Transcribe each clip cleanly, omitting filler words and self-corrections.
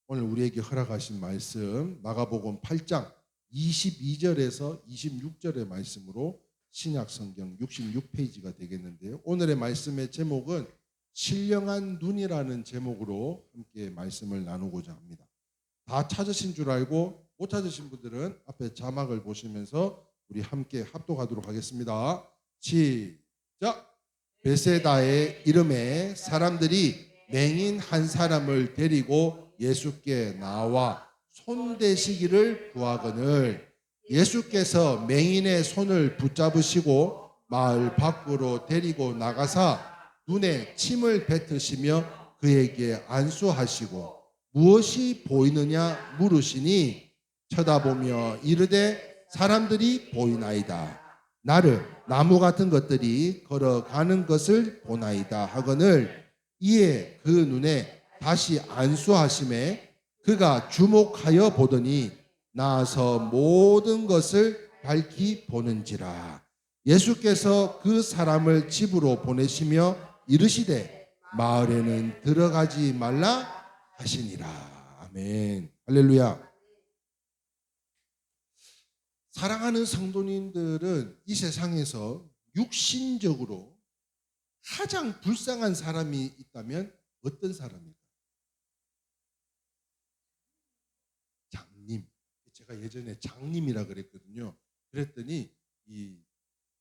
오늘 우리에게 허락하신 말씀 마가복음 8장 22절에서 26절의 말씀으로 신약성경 66페이지가 되겠는데요. 오늘의 말씀의 제목은 신령한 눈이라는 제목으로 함께 말씀을 나누고자 합니다. 다 찾으신 줄 알고 못 찾으신 분들은 앞에 자막을 보시면서 우리 함께 합독하도록 하겠습니다. 시작! 베세다의 이름에 사람들이 맹인 한 사람을 데리고 예수께 나와 손대시기를 구하거늘 예수께서 맹인의 손을 붙잡으시고 마을 밖으로 데리고 나가사 눈에 침을 뱉으시며 그에게 안수하시고 무엇이 보이느냐 물으시니 쳐다보며 이르되 사람들이 보이나이다. 나를 나무 같은 것들이 걸어가는 것을 보나이다 하거늘 이에 그 눈에 다시 안수하심에 그가 주목하여 보더니 나아서 모든 것을 밝히 보는지라. 예수께서 그 사람을 집으로 보내시며 이르시되 마을에는 들어가지 말라 하시니라. 아멘. 할렐루야. 사랑하는 성도님들은 이 세상에서 육신적으로 가장 불쌍한 사람이 있다면 어떤 사람입니까? 장님. 제가 예전에 장님이라 그랬거든요. 그랬더니 이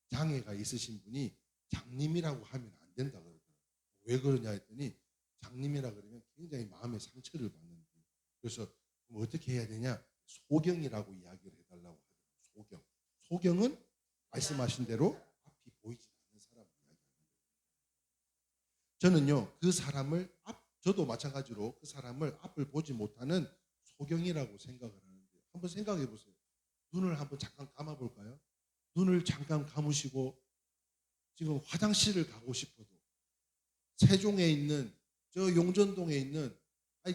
장애가 있으신 분이 장님이라고 하면 안 된다 그러더라고요. 왜 그러냐 했더니 장님이라 그러면 굉장히 마음의 상처를 받는데, 그래서 그럼 어떻게 해야 되냐? 소경이라고 이야기를 해달라고 하더라고요. 소경. 소경은 말씀하신 대로 앞이 보이지 않는 사람을 이야기합니다. 저는요, 그 사람을 저도 마찬가지로 그 사람을 앞을 보지 못하는 소경이라고 생각을 하는데, 한번 생각해 보세요. 눈을 한번 잠깐 감아 볼까요? 눈을 잠깐 감으시고 지금 화장실을 가고 싶어도 세종에 있는 저 용전동에 있는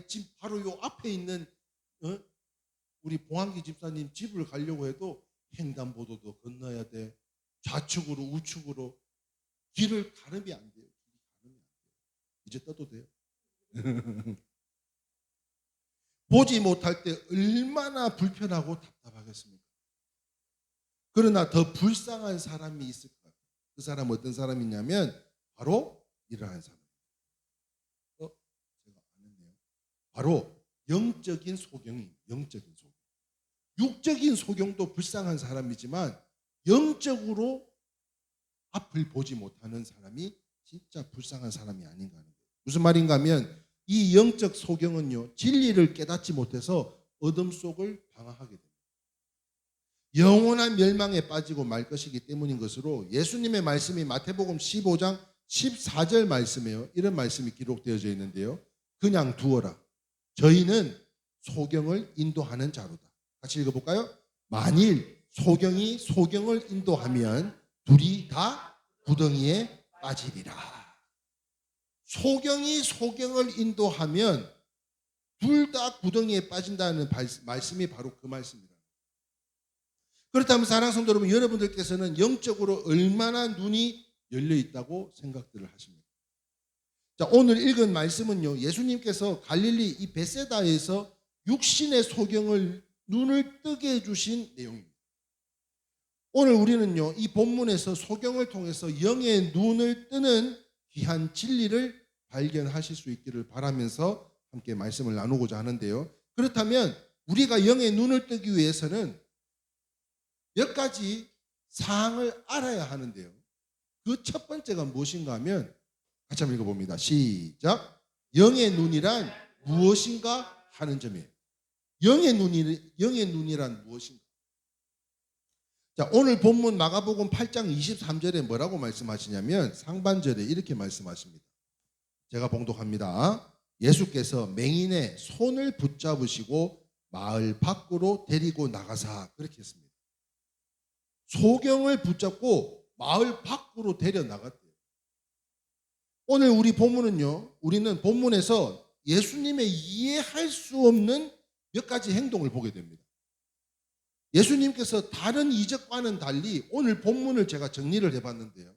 지금 바로 요 앞에 있는 우리 봉한기 집사님 집을 가려고 해도 횡단보도도 건너야 돼. 좌측으로 우측으로 길을 가름이 안 돼요. 이제 떠도 돼요. 보지 못할 때 얼마나 불편하고 답답하겠습니까? 그러나 더 불쌍한 사람이 있을 것 같아요. 그 사람은 어떤 사람이냐면 바로 이러한 사람. 제가 안 했네요. 바로 영적인 소경이, 영적인 소경. 육적인 소경도 불쌍한 사람이지만 영적으로 앞을 보지 못하는 사람이 진짜 불쌍한 사람이 아닌가 하는 거예요. 무슨 말인가 하면 이 영적 소경은요, 진리를 깨닫지 못해서 어둠 속을 방황하게 됩니다. 영원한 멸망에 빠지고 말 것이기 때문인 것으로 예수님의 말씀이 마태복음 15장 14절 말씀이에요. 이런 말씀이 기록되어져 있는데요. 그냥 두어라. 저희는 소경을 인도하는 자로다. 같이 읽어볼까요? 만일 소경이 소경을 인도하면 둘이 다 구덩이에 빠지리라. 소경이 소경을 인도하면 둘 다 구덩이에 빠진다는 말씀이 바로 그 말씀입니다. 그렇다면 사랑하는 성도 여러분, 여러분들께서는 영적으로 얼마나 눈이 열려 있다고 생각들을 하십니까? 자, 오늘 읽은 말씀은요, 예수님께서 갈릴리 이 베세다에서 육신의 소경을 눈을 뜨게 해주신 내용입니다. 오늘 우리는요, 이 본문에서 소경을 통해서 영의 눈을 뜨는 귀한 진리를 발견하실 수 있기를 바라면서 함께 말씀을 나누고자 하는데요. 그렇다면 우리가 영의 눈을 뜨기 위해서는 몇 가지 사항을 알아야 하는데요. 그 첫 번째가 무엇인가 하면 같이 한번 읽어봅니다. 시작. 영의 눈이란 무엇인가 하는 점이에요. 영의 눈이란 무엇인가? 자, 오늘 본문 마가복음 8장 23절에 뭐라고 말씀하시냐면 상반절에 이렇게 말씀하십니다. 제가 봉독합니다. 예수께서 맹인의 손을 붙잡으시고 마을 밖으로 데리고 나가사, 그렇게 했습니다. 소경을 붙잡고 마을 밖으로 데려 나갔대요. 오늘 우리 본문은요, 우리는 본문에서 예수님의 이해할 수 없는 몇 가지 행동을 보게 됩니다. 예수님께서 다른 이적과는 달리 오늘 본문을 제가 정리를 해봤는데요,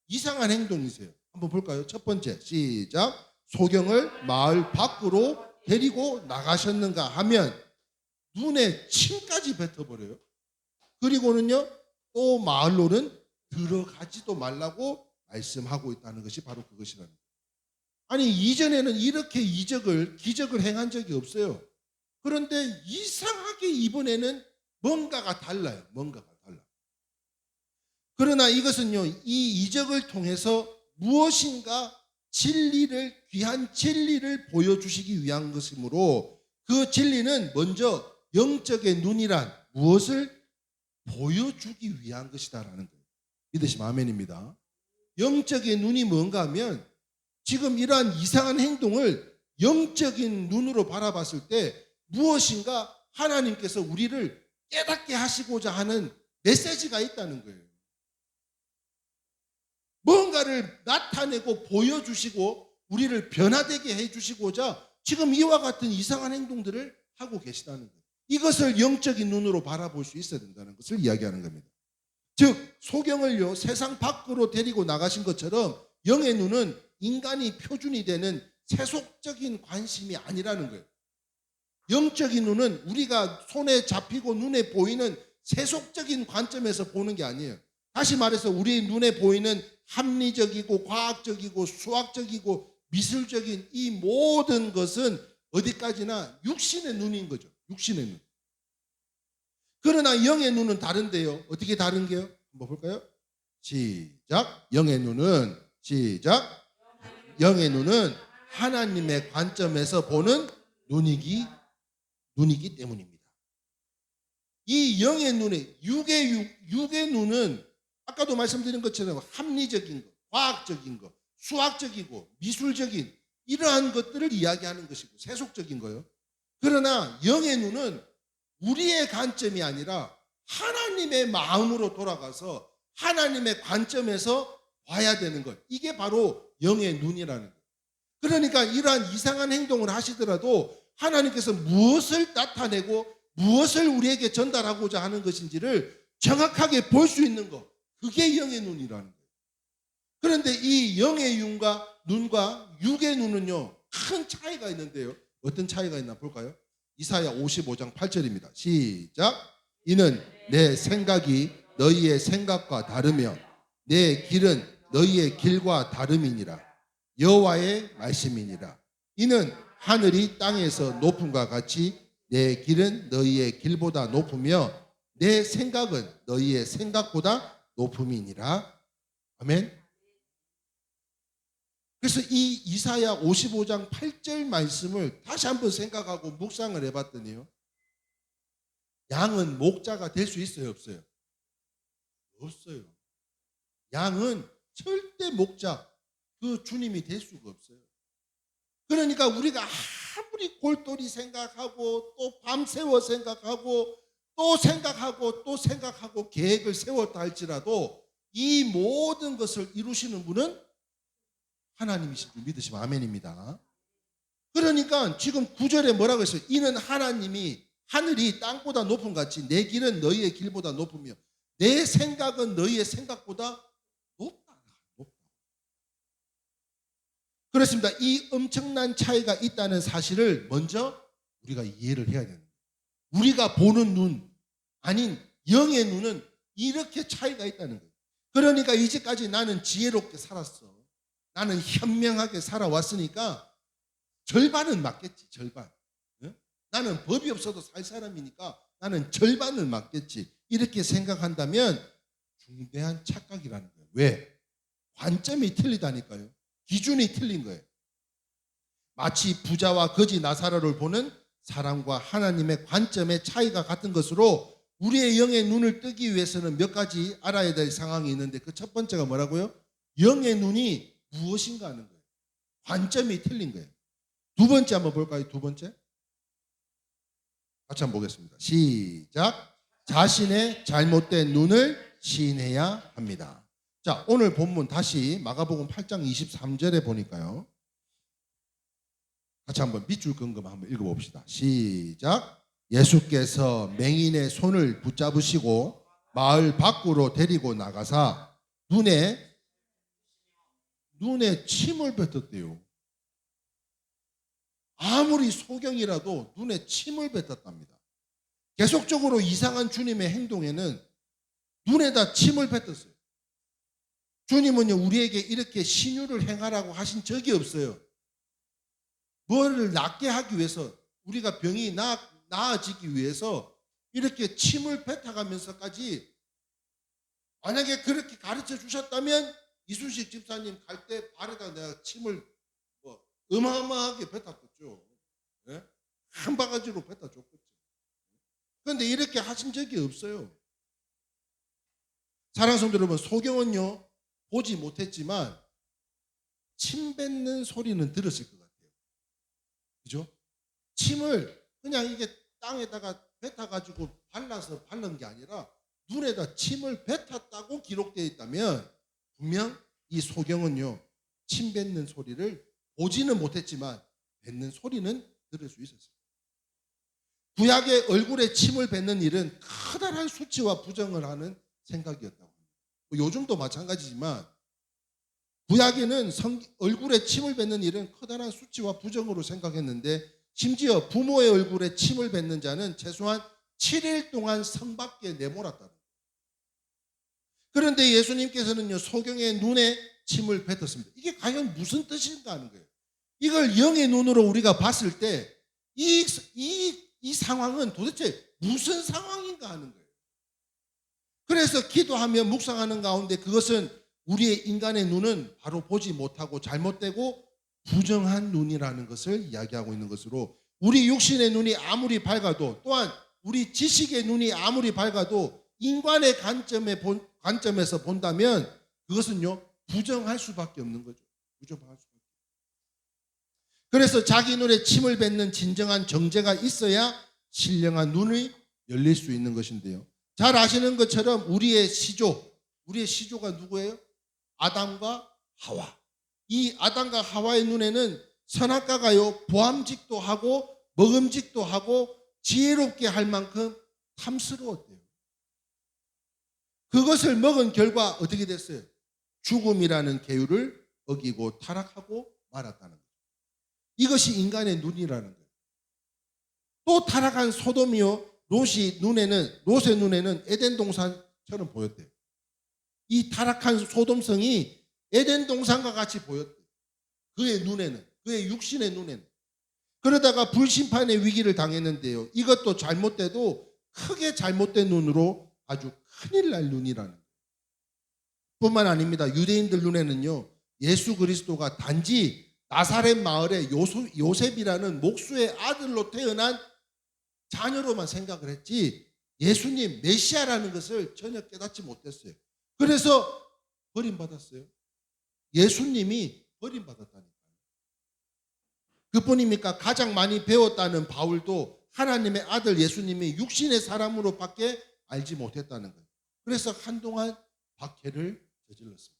이상한 행동이세요. 한번 볼까요? 첫 번째, 시작. 소경을 마을 밖으로 데리고 나가셨는가 하면 눈에 침까지 뱉어버려요. 그리고는요, 또 마을로는 들어가지도 말라고 말씀하고 있다는 것이 바로 그것이라는 거예요. 아니, 이전에는 이렇게 기적을 행한 적이 없어요. 그런데 이상하게 이번에는 뭔가가 달라요. 뭔가가 달라. 그러나 이것은요, 이 이적을 통해서 무엇인가 귀한 진리를 보여주시기 위한 것이므로, 그 진리는 먼저 영적의 눈이란 무엇을 보여주기 위한 것이다라는 거예요. 믿으시면 아멘입니다. 영적인 눈이 뭔가 하면 지금 이러한 이상한 행동을 영적인 눈으로 바라봤을 때 무엇인가 하나님께서 우리를 깨닫게 하시고자 하는 메시지가 있다는 거예요. 뭔가를 나타내고 보여주시고 우리를 변화되게 해주시고자 지금 이와 같은 이상한 행동들을 하고 계시다는 거예요. 이것을 영적인 눈으로 바라볼 수 있어야 된다는 것을 이야기하는 겁니다. 즉 소경을요, 세상 밖으로 데리고 나가신 것처럼 영의 눈은 인간이 표준이 되는 세속적인 관심이 아니라는 거예요. 영적인 눈은 우리가 손에 잡히고 눈에 보이는 세속적인 관점에서 보는 게 아니에요. 다시 말해서 우리 눈에 보이는 합리적이고 과학적이고 수학적이고 미술적인 이 모든 것은 어디까지나 육신의 눈인 거죠. 육신의 눈. 그러나 영의 눈은 다른데요. 어떻게 다른 게요? 한번 볼까요? 시작. 영의 눈은 하나님의 관점에서 보는 눈이기 때문입니다. 이 영의 눈의 육의 눈은 아까도 말씀드린 것처럼 합리적인 것, 과학적인 것, 수학적이고 미술적인 이러한 것들을 이야기하는 것이고 세속적인 거예요. 그러나 영의 눈은 우리의 관점이 아니라 하나님의 마음으로 돌아가서 하나님의 관점에서 봐야 되는 것. 이게 바로 영의 눈이라는 거예요. 그러니까 이러한 이상한 행동을 하시더라도 하나님께서 무엇을 나타내고 무엇을 우리에게 전달하고자 하는 것인지를 정확하게 볼 수 있는 것. 그게 영의 눈이라는 거예요. 그런데 이 영의 눈과 육의 눈은요, 큰 차이가 있는데요. 어떤 차이가 있나 볼까요? 이사야 55장 8절입니다. 시작. 이는 내 생각이 너희의 생각과 다르며 내 길은 너희의 길과 다름이니라. 여호와의 말씀이니라. 이는 하늘이 땅에서 높음과 같이 내 길은 너희의 길보다 높으며 내 생각은 너희의 생각보다 높음이니라. 아멘. 그래서 이 이사야 55장 8절 말씀을 다시 한번 생각하고 묵상을 해봤더니요, 양은 목자가 될 수 있어요, 없어요? 없어요. 양은 절대 목자, 그 주님이 될 수가 없어요. 그러니까 우리가 아무리 골똘히 생각하고 또 밤새워 생각하고 또 생각하고 또 생각하고 계획을 세웠다 할지라도 이 모든 것을 이루시는 분은 하나님이신 줄 믿으시면 아멘입니다. 그러니까 지금 9절에 뭐라고 했어요? 이는 하나님이 하늘이 땅보다 높음 같이 내 길은 너희의 길보다 높으며 내 생각은 너희의 생각보다 높다. 그렇습니다. 이 엄청난 차이가 있다는 사실을 먼저 우리가 이해를 해야 됩니다. 우리가 보는 눈 아닌 영의 눈은 이렇게 차이가 있다는 거예요. 그러니까 이제까지 나는 지혜롭게 살았어. 나는 현명하게 살아왔으니까 절반은 맞겠지. 절반. 나는 법이 없어도 살 사람이니까 나는 절반을 맞겠지. 이렇게 생각한다면 중대한 착각이라는 거예요. 왜? 관점이 틀리다니까요. 기준이 틀린 거예요. 마치 부자와 거지 나사로를 보는 사람과 하나님의 관점의 차이가 같은 것으로 우리의 영의 눈을 뜨기 위해서는 몇 가지 알아야 될 상황이 있는데 그 첫 번째가 뭐라고요? 영의 눈이 무엇인가 하는 거예요. 관점이 틀린 거예요. 두 번째 한번 볼까요? 두 번째. 같이 한번 보겠습니다. 시작. 자신의 잘못된 눈을 시인해야 합니다. 자, 오늘 본문 다시 마가복음 8장 23절에 보니까요. 같이 한번 밑줄 긋고 한번 읽어봅시다. 시작. 예수께서 맹인의 손을 붙잡으시고 마을 밖으로 데리고 나가사 눈에 침을 뱉었대요. 아무리 소경이라도 눈에 침을 뱉었답니다. 계속적으로 이상한 주님의 행동에는 눈에다 침을 뱉었어요. 주님은요, 우리에게 이렇게 신유를 행하라고 하신 적이 없어요. 뭐를 낫게 하기 위해서, 우리가 병이 나아지기 위해서 이렇게 침을 뱉어가면서까지, 만약에 그렇게 가르쳐 주셨다면 이순식 집사님 갈 때 발에다 내가 침을 어마어마하게 뱉었겠죠. 네? 한 바가지로 뱉어줬겠죠. 그런데 이렇게 하신 적이 없어요. 사랑하는 성도 여러분, 소경은요, 보지 못했지만 침 뱉는 소리는 들었을 것 같아요. 그죠? 침을 그냥 이게 땅에다가 뱉어가지고 발라서 바른 게 아니라 눈에다 침을 뱉었다고 기록되어 있다면 분명 이 소경은요, 침 뱉는 소리를 보지는 못했지만 뱉는 소리는 들을 수 있었어요. 구약의 얼굴에 침을 뱉는 일은 커다란 수치와 부정을 하는 생각이었다고 합니다. 요즘도 마찬가지지만 구약에는 얼굴에 침을 뱉는 일은 커다란 수치와 부정으로 생각했는데, 심지어 부모의 얼굴에 침을 뱉는 자는 최소한 7일 동안 성 밖에 내몰았다. 그런데 예수님께서는요, 소경의 눈에 침을 뱉었습니다. 이게 과연 무슨 뜻인가 하는 거예요. 이걸 영의 눈으로 우리가 봤을 때 이 상황은 도대체 무슨 상황인가 하는 거예요. 그래서 기도하며 묵상하는 가운데 그것은 우리의 인간의 눈은 바로 보지 못하고 잘못되고 부정한 눈이라는 것을 이야기하고 있는 것으로, 우리 육신의 눈이 아무리 밝아도, 또한 우리 지식의 눈이 아무리 밝아도 인간의 관점에서 본다면 그것은요, 부정할 수밖에 없는 거죠. 부정할 수밖에. 그래서 자기 눈에 침을 뱉는 진정한 정죄가 있어야 신령한 눈이 열릴 수 있는 것인데요. 잘 아시는 것처럼 우리의 시조가 누구예요? 아담과 하와. 이 아담과 하와의 눈에는 선악과가요, 보암직도 하고 먹음직도 하고 지혜롭게 할 만큼 탐스러웠대요. 그것을 먹은 결과 어떻게 됐어요? 죽음이라는 계율을 어기고 타락하고 말았다는 거예요. 이것이 인간의 눈이라는 거예요. 또 타락한 소돔이요, 롯의 눈에는 에덴 동산처럼 보였대요. 이 타락한 소돔성이 에덴 동산과 같이 보였대요. 그의 눈에는, 그의 육신의 눈에는. 그러다가 불심판의 위기를 당했는데요, 이것도 잘못돼도 크게 잘못된 눈으로 아주 큰일 날 눈이라는 거예요. 뿐만 아닙니다. 유대인들 눈에는요, 예수 그리스도가 단지 나사렛 마을의 요셉이라는 목수의 아들로 태어난 자녀로만 생각을 했지, 예수님 메시아라는 것을 전혀 깨닫지 못했어요. 그래서 버림받았어요. 예수님이 버림받았다니까요. 그뿐입니까? 가장 많이 배웠다는 바울도 하나님의 아들 예수님이 육신의 사람으로밖에 알지 못했다는 거예요. 그래서 한동안 박해를 저질렀습니다.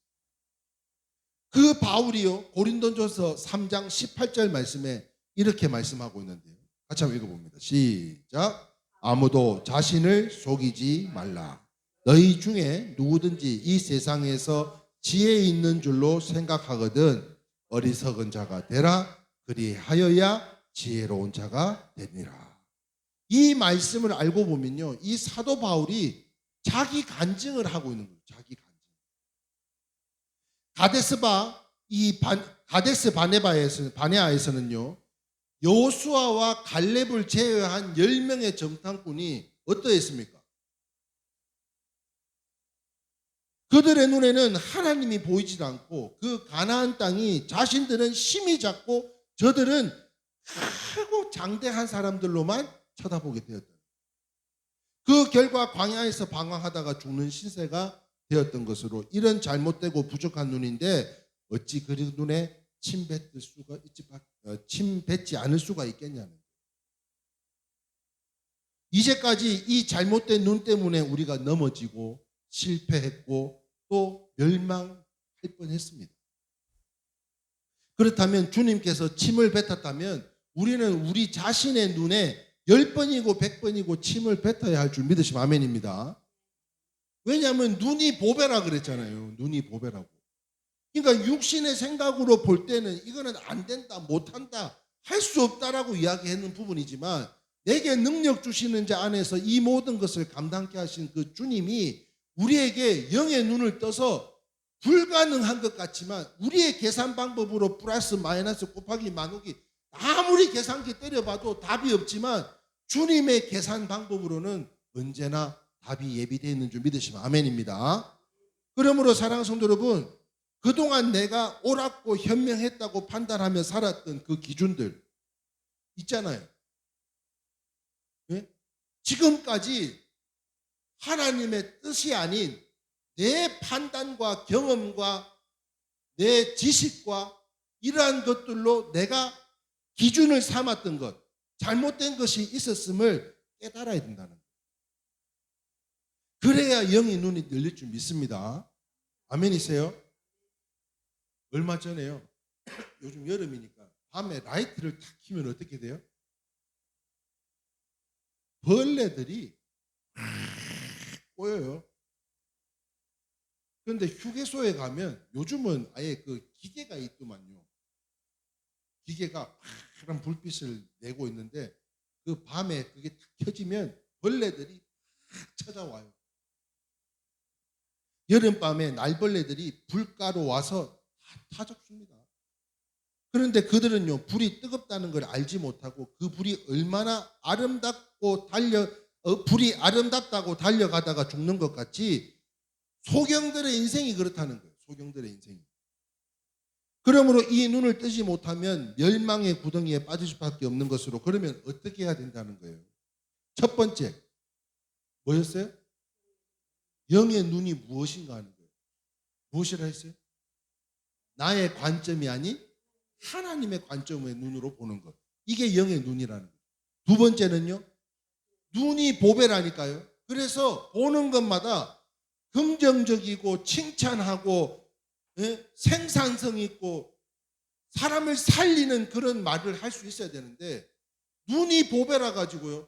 그 바울이요, 고린도전서 3장 18절 말씀에 이렇게 말씀하고 있는데요, 같이 한번 읽어봅니다. 시작. 아무도 자신을 속이지 말라. 너희 중에 누구든지 이 세상에서 지혜 있는 줄로 생각하거든 어리석은 자가 되라. 그리하여야 지혜로운 자가 되니라. 이 말씀을 알고 보면요, 이 사도 바울이 자기 간증을 하고 있는 거예요. 자기 간증. 가데스 바네아에서는요, 여호수아와 갈렙을 제외한 10명의 정탐꾼이 어떠했습니까? 그들의 눈에는 하나님이 보이지 않고 그 가나안 땅이 자신들은 힘이 작고 저들은 크고 장대한 사람들로만 쳐다보게 되었다. 그 결과 광야에서 방황하다가 죽는 신세가 되었던 것으로, 이런 잘못되고 부족한 눈인데 어찌 그 눈에 침 뱉지 않을 수가 있겠냐는 거예요. 이제까지 이 잘못된 눈 때문에 우리가 넘어지고 실패했고 또 멸망할 뻔했습니다. 그렇다면 주님께서 침을 뱉었다면 우리는 우리 자신의 눈에 10번이고 100번이고 침을 뱉어야 할 줄 믿으시면 아멘입니다. 왜냐하면 눈이 보배라 그랬잖아요. 눈이 보배라고. 그러니까 육신의 생각으로 볼 때는 이거는 안 된다, 못한다, 할 수 없다라고 이야기하는 부분이지만 내게 능력 주시는 자 안에서 이 모든 것을 감당케 하신 그 주님이 우리에게 영의 눈을 떠서 불가능한 것 같지만 우리의 계산 방법으로 플러스 마이너스 곱하기 나누기 아무리 계산기 때려봐도 답이 없지만 주님의 계산 방법으로는 언제나 답이 예비되어 있는 줄 믿으시면 아멘입니다. 그러므로 사랑하는 성도 여러분, 그동안 내가 옳았고 현명했다고 판단하며 살았던 그 기준들 있잖아요. 네? 지금까지 하나님의 뜻이 아닌 내 판단과 경험과 내 지식과 이러한 것들로 내가 기준을 삼았던 것, 잘못된 것이 있었음을 깨달아야 된다는 거예요. 그래야 영의 눈이 열릴 줄 믿습니다. 아멘이세요? 얼마 전에요. 요즘 여름이니까 밤에 라이트를 탁 켜면 어떻게 돼요? 벌레들이 꼬여요. 그런데 휴게소에 가면 요즘은 아예 그 기계가 있더만요. 기계가 파란 불빛을 내고 있는데 그 밤에 그게 탁 켜지면 벌레들이 막 찾아와요. 여름밤에 날벌레들이 불가로 와서 다 죽습니다. 그런데 그들은요, 불이 뜨겁다는 걸 알지 못하고 그 불이 얼마나 불이 아름답다고 달려가다가 죽는 것 같이 소경들의 인생이 그렇다는 거예요. 소경들의 인생이. 그러므로 이 눈을 뜨지 못하면 멸망의 구덩이에 빠질 수밖에 없는 것으로, 그러면 어떻게 해야 된다는 거예요? 첫 번째 뭐였어요? 영의 눈이 무엇인가 하는 거예요. 무엇이라 했어요? 나의 관점이 아닌 하나님의 관점의 눈으로 보는 것. 이게 영의 눈이라는 거예요. 두 번째는요, 눈이 보배라니까요. 그래서 보는 것마다 긍정적이고 칭찬하고 생산성 있고 사람을 살리는 그런 말을 할 수 있어야 되는데, 눈이 보배라 가지고요,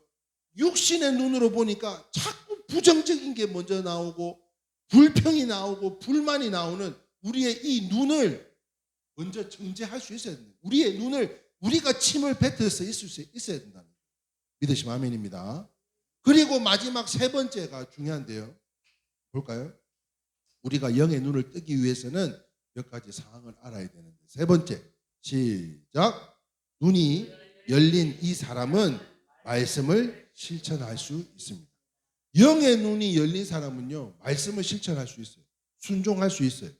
육신의 눈으로 보니까 자꾸 부정적인 게 먼저 나오고 불평이 나오고 불만이 나오는 우리의 이 눈을 먼저 정죄할 수 있어야 됩니다. 우리의 눈을 우리가 침을 뱉어서 있어야 된다는 거예요. 믿으시면 아멘입니다. 그리고 마지막 세 번째가 중요한데요. 볼까요? 우리가 영의 눈을 뜨기 위해서는 몇 가지 사항을 알아야 되는데, 세 번째, 시작. 눈이 열린 이 사람은 말씀을 실천할 수 있습니다. 영의 눈이 열린 사람은요, 말씀을 실천할 수 있어요. 순종할 수 있어요.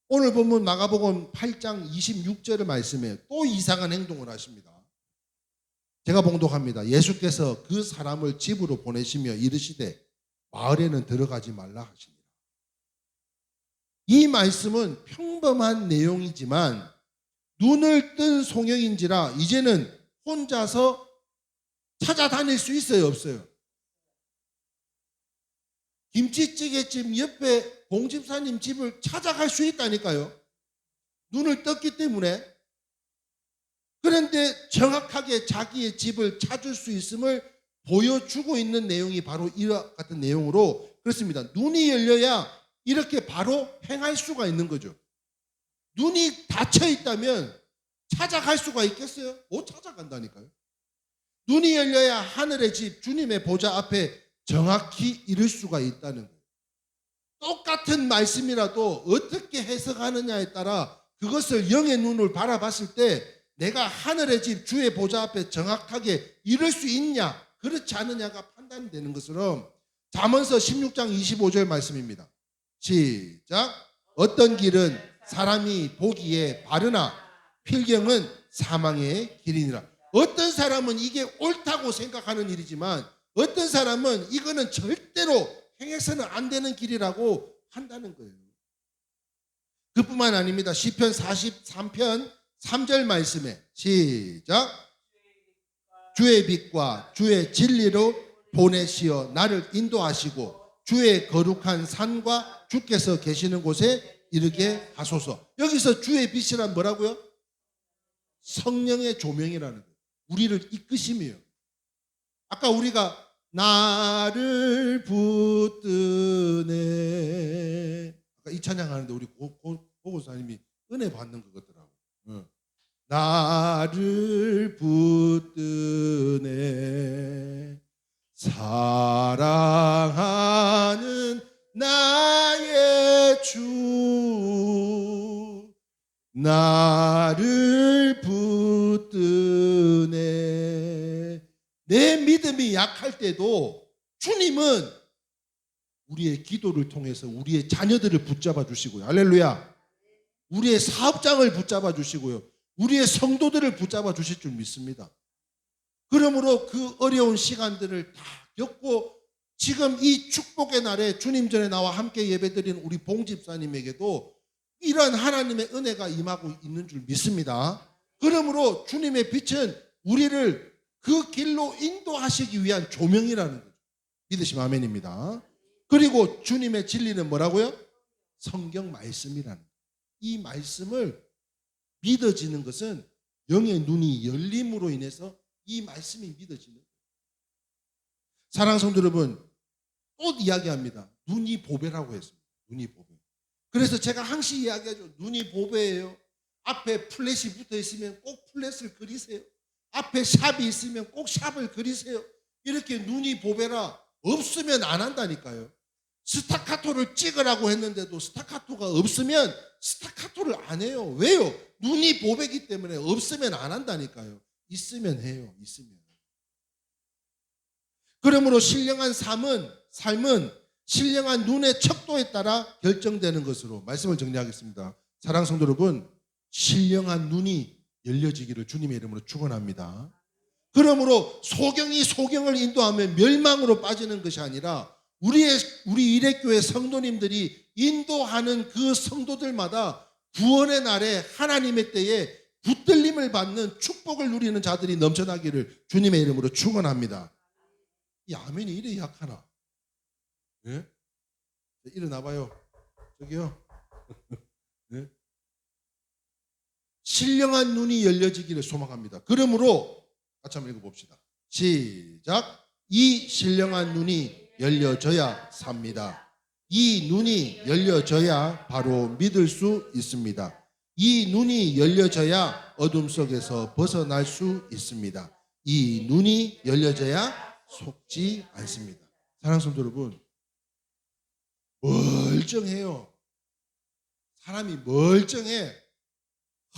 오늘 본문 마가복음 8장 26절의 말씀에 또 이상한 행동을 하십니다. 제가 봉독합니다. 예수께서 그 사람을 집으로 보내시며 이르시되 마을에는 들어가지 말라 하시니라. 이 말씀은 평범한 내용이지만 눈을 뜬 송영인지라 이제는 혼자서 찾아다닐 수 있어요, 없어요? 김치찌개집 옆에 봉집사님 집을 찾아갈 수 있다니까요. 눈을 떴기 때문에. 그런데 정확하게 자기의 집을 찾을 수 있음을 보여주고 있는 내용이 바로 이와 같은 내용으로 그렇습니다. 눈이 열려야 이렇게 바로 행할 수가 있는 거죠. 눈이 닫혀 있다면 찾아갈 수가 있겠어요? 못 찾아간다니까요. 눈이 열려야 하늘의 집 주님의 보좌 앞에 정확히 이룰 수가 있다는 거예요. 똑같은 말씀이라도 어떻게 해석하느냐에 따라 그것을 영의 눈을 바라봤을 때 내가 하늘의 집 주의 보좌 앞에 정확하게 이룰 수 있냐 그렇지 않느냐가 판단되는 것처럼 잠언서 16장 25절 말씀입니다. 시작. 어떤 길은 사람이 보기에 바르나 필경은 사망의 길이니라. 어떤 사람은 이게 옳다고 생각하는 일이지만 어떤 사람은 이거는 절대로 행해서는 안 되는 길이라고 한다는 거예요. 그뿐만 아닙니다. 시편 43편 3절 말씀에 시작. 주의 빛과 주의 진리로 보내시어 나를 인도하시고 주의 거룩한 산과 주께서 계시는 곳에 이르게 하소서. 여기서 주의 빛이란 뭐라고요? 성령의 조명이라는 거예요. 우리를 이끄심이에요. 아까 우리가 나를 붙드네, 아까 이 찬양하는데 우리 고고사님이 은혜 받는 것 같더라고요. 나를 붙드네. 사랑하는 나의 주 나를 붙드네. 내 믿음이 약할 때도 주님은 우리의 기도를 통해서 우리의 자녀들을 붙잡아 주시고요. 할렐루야. 우리의 사업장을 붙잡아 주시고요. 우리의 성도들을 붙잡아 주실 줄 믿습니다. 그러므로 그 어려운 시간들을 다 겪고 지금 이 축복의 날에 주님 전에 나와 함께 예배드리는 우리 봉집사님에게도 이런 하나님의 은혜가 임하고 있는 줄 믿습니다. 그러므로 주님의 빛은 우리를 그 길로 인도하시기 위한 조명이라는 거죠. 믿으시면 아멘입니다. 그리고 주님의 진리는 뭐라고요? 성경 말씀이라는 거예요. 이 말씀을 믿어지는 것은 영의 눈이 열림으로 인해서 이 말씀이 믿어지는 거예요. 사랑하는 성도 여러분, 또 이야기합니다. 눈이 보배라고 했습니다. 눈이 보배. 그래서 제가 항상 이야기하죠. 눈이 보배예요. 앞에 플랫이 붙어 있으면 꼭 플랫을 그리세요. 앞에 샵이 있으면 꼭 샵을 그리세요. 이렇게 눈이 보배라. 없으면 안 한다니까요. 스타카토를 찍으라고 했는데도 스타카토가 없으면 스타카토를 안 해요. 왜요? 눈이 보배기 때문에 없으면 안 한다니까요. 있으면 해요. 있으면. 그러므로 신령한 삶은 신령한 눈의 척도에 따라 결정되는 것으로 말씀을 정리하겠습니다. 사랑하는 성도 여러분, 신령한 눈이 열려지기를 주님의 이름으로 축원합니다. 그러므로 소경이 소경을 인도하면 멸망으로 빠지는 것이 아니라 우리 일회교회 성도님들이 인도하는 그 성도들마다 구원의 날에 하나님의 때에 붙들림을 받는 축복을 누리는 자들이 넘쳐나기를 주님의 이름으로 축원합니다. 이 아멘이 이래 약하나? 예? 일어나봐요. 저기요. 예? 신령한 눈이 열려지기를 소망합니다. 그러므로 같이 한번 읽어봅시다. 시작. 이 신령한 눈이 열려져야 삽니다. 이 눈이 열려져야 바로 믿을 수 있습니다. 이 눈이 열려져야 어둠 속에서 벗어날 수 있습니다. 이 눈이 열려져야 속지 않습니다. 사랑하는 성도 여러분, 멀쩡해요. 사람이 멀쩡해.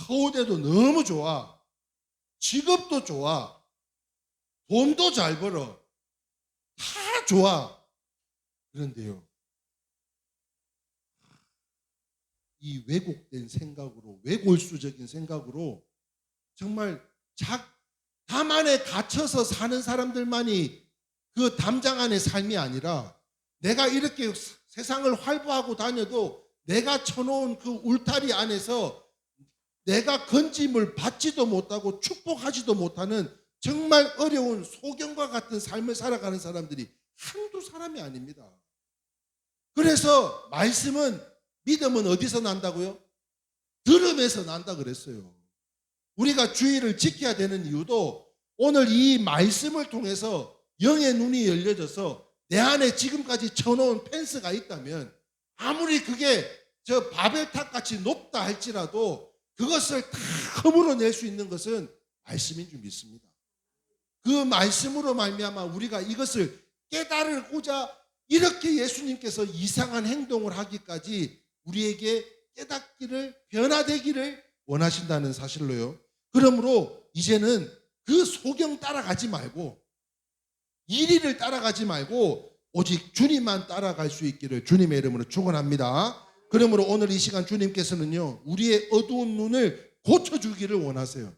허우대도 너무 좋아. 직업도 좋아. 돈도 잘 벌어. 다 좋아. 그런데요, 이 왜곡된 생각으로, 왜골수적인 생각으로 정말 담 안에 갇혀서 사는 사람들만이 그 담장 안의 삶이 아니라 내가 이렇게 세상을 활보하고 다녀도 내가 쳐놓은 그 울타리 안에서 내가 건짐을 받지도 못하고 축복하지도 못하는 정말 어려운 소경과 같은 삶을 살아가는 사람들이 한두 사람이 아닙니다. 그래서 믿음은 어디서 난다고요? 들음에서 난다 그랬어요. 우리가 주의를 지켜야 되는 이유도 오늘 이 말씀을 통해서 영의 눈이 열려져서 내 안에 지금까지 쳐놓은 펜스가 있다면 아무리 그게 저 바벨탑 같이 높다 할지라도 그것을 다 허물어낼 수 있는 것은 말씀인 줄 믿습니다. 그 말씀으로 말미암아 우리가 이것을 깨달고자 이렇게 예수님께서 이상한 행동을 하기까지 우리에게 깨닫기를, 변화되기를 원하신다는 사실로요. 그러므로 이제는 그 소경 따라가지 말고 이리를 따라가지 말고 오직 주님만 따라갈 수 있기를 주님의 이름으로 축원합니다. 그러므로 오늘 이 시간 주님께서는요, 우리의 어두운 눈을 고쳐주기를 원하세요.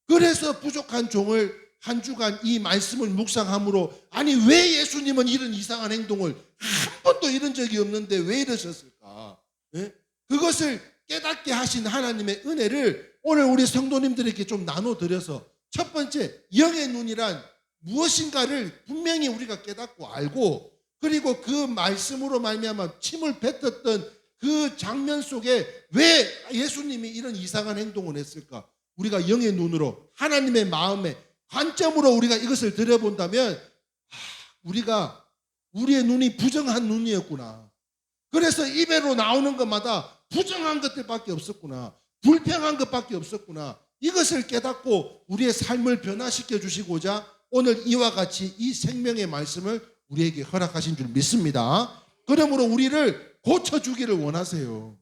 그래서 부족한 종을 한 주간 이 말씀을 묵상함으로, 아니 왜 예수님은 이런 이상한 행동을 한 번도 이런 적이 없는데 왜 이러셨을까? 예? 그것을 깨닫게 하신 하나님의 은혜를 오늘 우리 성도님들에게 좀 나눠드려서, 첫 번째, 영의 눈이란 무엇인가를 분명히 우리가 깨닫고 알고, 그리고 그 말씀으로 말미암아 침을 뱉었던 그 장면 속에 왜 예수님이 이런 이상한 행동을 했을까? 우리가 영의 눈으로 하나님의 마음의 관점으로 우리가 이것을 들여본다면 우리의 눈이 부정한 눈이었구나. 그래서 입에로 나오는 것마다 부정한 것들밖에 없었구나. 불평한 것밖에 없었구나. 이것을 깨닫고 우리의 삶을 변화시켜 주시고자 오늘 이와 같이 이 생명의 말씀을 우리에게 허락하신 줄 믿습니다. 그러므로 우리를 고쳐주기를 원하세요.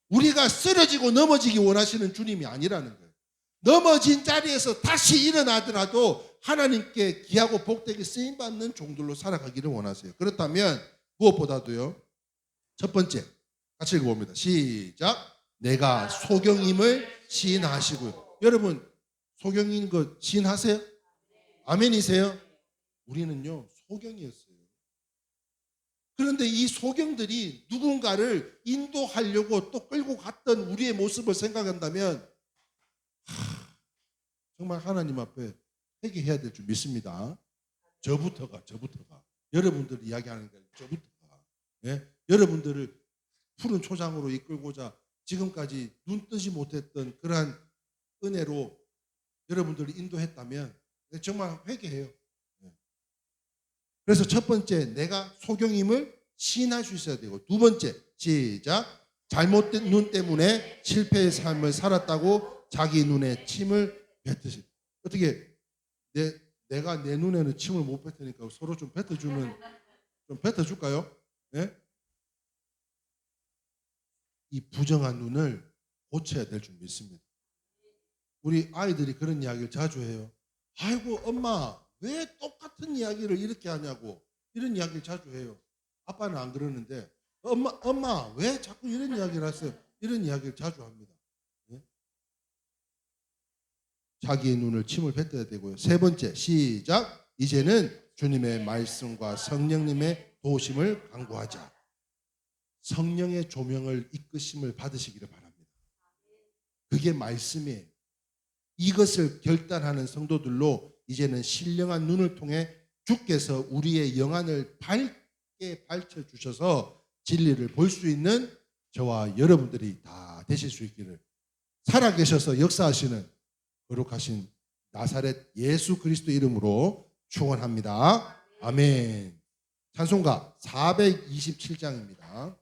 우리가 쓰러지고 넘어지기 원하시는 주님이 아니라는 거예요. 넘어진 자리에서 다시 일어나더라도 하나님께 귀하고 복되게 쓰임받는 종들로 살아가기를 원하세요. 그렇다면 무엇보다도요, 첫 번째 같이 읽어봅니다. 시작. 내가 소경임을 시인하시고요. 여러분 소경인 거 시인하세요? 아멘이세요? 우리는요 소경이었어요. 그런데 이 소경들이 누군가를 인도하려고 또 끌고 갔던 우리의 모습을 생각한다면 정말 하나님 앞에 회개해야 될 줄 믿습니다. 저부터가 여러분들 이야기하는 게 저부터가 여러분들을 푸른 초장으로 이끌고자 지금까지 눈 뜨지 못했던 그러한 은혜로 여러분들을 인도했다면 정말 회개해요. 그래서 첫 번째 내가 소경임을 시인할 수 있어야 되고, 두 번째 시작. 잘못된 눈 때문에 실패의 삶을 살았다고 자기 눈에 침을 뱉으시. 어떻게 내가 내 눈에는 침을 못 뱉으니까 서로 좀 뱉어줄까요? 네? 이 부정한 눈을 고쳐야 될 줄 믿습니다. 우리 아이들이 그런 이야기를 자주 해요. 아이고 엄마 왜 똑같은 이야기를 이렇게 하냐고, 이런 이야기를 자주 해요. 아빠는 안 그러는데 엄마 왜 자꾸 이런 이야기를 하세요? 이런 이야기를 자주 합니다. 네? 자기의 눈을 침을 뱉어야 되고요. 세 번째 시작. 이제는 주님의 말씀과 성령님의 도우심을 간구하자. 성령의 조명을 이끄심을 받으시기를 바랍니다. 그게 말씀이에요. 이것을 결단하는 성도들로 이제는 신령한 눈을 통해 주께서 우리의 영안을 밝게 밝혀주셔서 진리를 볼 수 있는 저와 여러분들이 다 되실 수 있기를, 살아계셔서 역사하시는 거룩하신 나사렛 예수 그리스도 이름으로 축원합니다. 아멘. 찬송가 427장입니다.